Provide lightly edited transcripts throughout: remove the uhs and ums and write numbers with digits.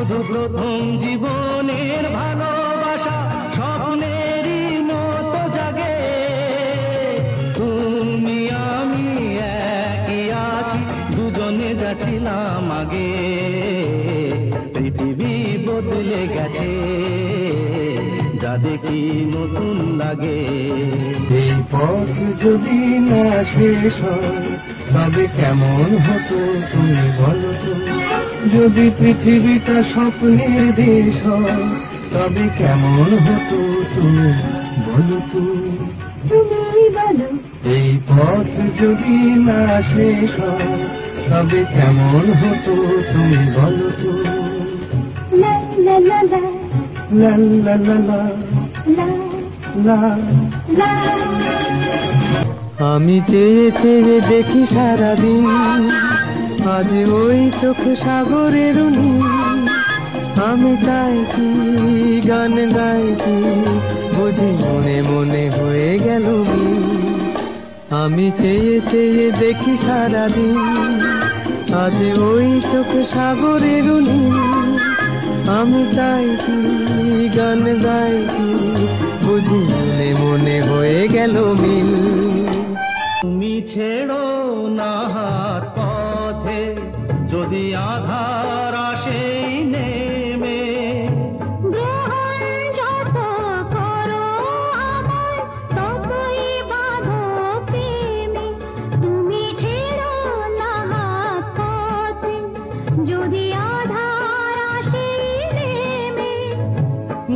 শুধু প্রথম জীবনের ভালোবাসা স্বপ্নেরই মতো জাগে। তুমি আমি একই আছি, দুজনে যাচ্ছিলাম আগে। পৃথিবী বদলে গেছে, যা দেখি নতুন লাগে। এই পথ যদি না শেষ হয় তবে কেমন হতো তুমি বলো তো? যদি পৃথিবীটা স্বপ্নের দেশ হয় তবে কেমন হতো তুমি বলো তো? এই পথ যদি না শেষ হয় তবে কেমন হতো তুমি বলো তো? লা লা লা লা লা লা লা লা লা। আমি চেয়ে চেয়ে দেখি সারাদিন, আজ ওই চোখ সাগরের নীল। আমি তাই কি গান গাই কি বুঝি মনে মনে হয়ে গেল মিল। আমি চেয়ে চেয়ে দেখি সারাদিন, আজ ওই চোখ সাগরের নীল। আমি তাই কি গান গাই কি বুঝি মনে মনে হয়ে গেল মিল। তুমি ছেড়ো না হার পথে, যদি আধার আসে নেমে। গ্রহণ যত করো আমার ততই বাঁধো প্রেমে। তুমি ছেড়ো না হাত পথে, যদি আধার আসে নেমে।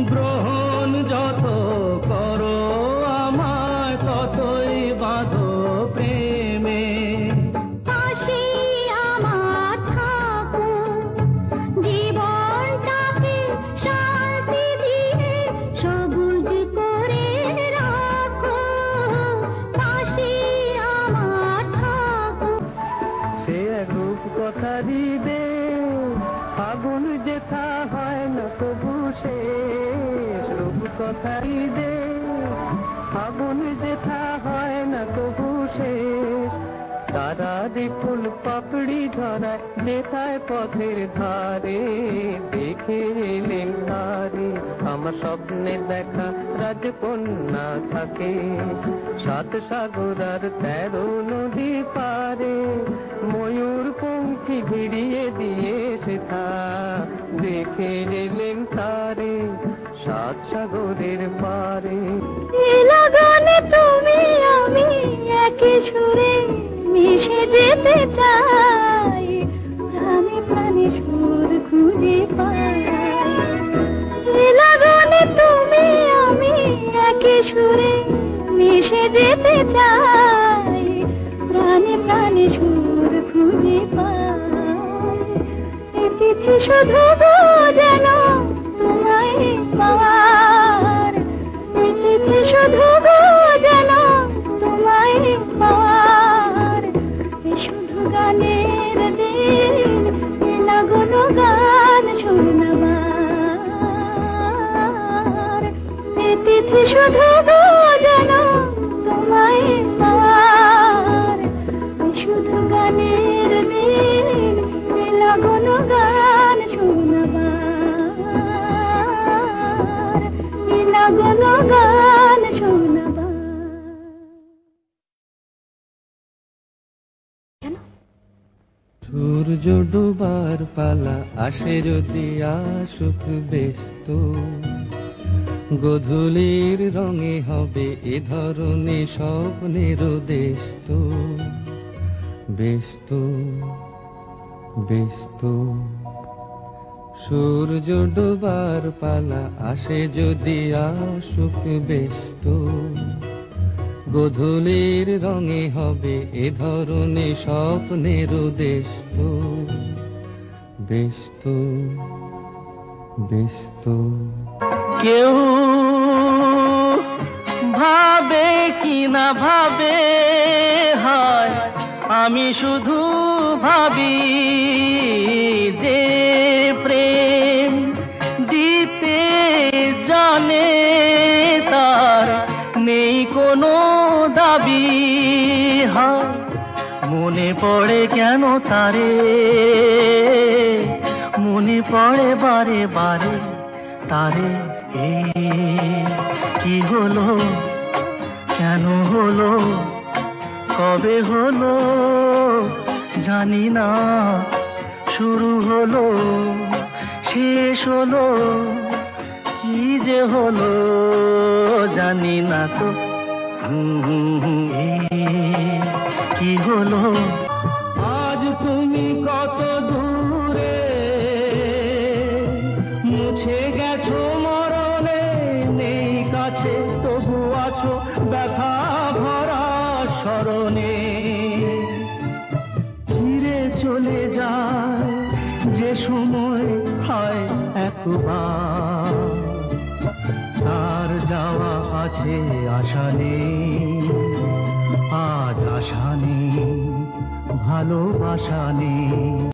গ্রহণ যত করো আমায় ততই বাঁধো প্রেমে। পাশে আমার থাকো, জীবনটাকে শান্তি দিয়ে সবুজ করে রাখো। পাশে আমার থাকো। সে এক রূপ কথারই দে, আগুন যেথা হয় না তবু শেষ। রূপ কথারই দে, আগুন যেথা হয় না তবু শেষ। তারা ফুল পাপড়ি ধরায় যেথায় পথের ধারে, দেখে এলেন তারে আমার স্বপ্নে দেখা রাজকন্যা থাকে। 7 সাগর আর 13 নদী পারে, ময়ূর পঙ্খী ভিড়িয়ে দিয়ে সেথা দেখে এলেন তারে 7 সাগরের পারে। লাগানে তুমি আমি একই সুরে মিশে যেতে চাই, প্রাণে প্রাণে সুর খুঁজে পাই। লাগানে তুমি আমি একই সুরে মিশে যেতে চাই, প্রাণে প্রাণে সুর খুঁজে পাই। এই তিথি শুধু গো যেন তোমায় পাওয়ার, এই তিথি শুধু গো যেন তোমায় পাওয়ার। এ শুধু গানের দিন, এ লাগানো গান শোনাবার। এ তিথি শুধু গো যেন তোমায় পাওয়ার। এ শুধু গানের দিন, এ লাগানো গান শোনাবার। এ লাগানো গান শোনাবার। সূর্য ডোবার পালা আসে যদি আসুক ব্যস্ত, গোধূলির রঙে হবে এ ধরনের স্বপ্নের দেশ। ব্যস্ত ব্যস্ত সূর্য ডোবার পালা আসে যদি আসুক ব্যস্ত, গোধূলির রঙে হবে এ ধরনের স্বপ্নের দেশ। ব্যস্ত ব্যস্ত কেউ ভাবে কি না ভাবে, হয় আমি শুধু ভাবি যে প্রেম দিতে জানে তার নেই কোনো দাবি। হয় মনে পড়ে কেন তারে, মনে পড়ে বারে বারে তারে। এ কি হলো, কেন হলো, কবে হলো জানি না, শুরু হলো শেষ হলো, কি যে হলো জানি না তো। এ কি হলো, আজ তুমি কত দূরে, মুছে গেছো মরণে, নেই কাছে তবু আছো ব্যথা ভরা স্মরণে। ফিরে চলে যায় যে সময় হয় একবার, তার যাওয়া আছে আশা নেই, আজ আশা নেই, ভালোবাসা নেই।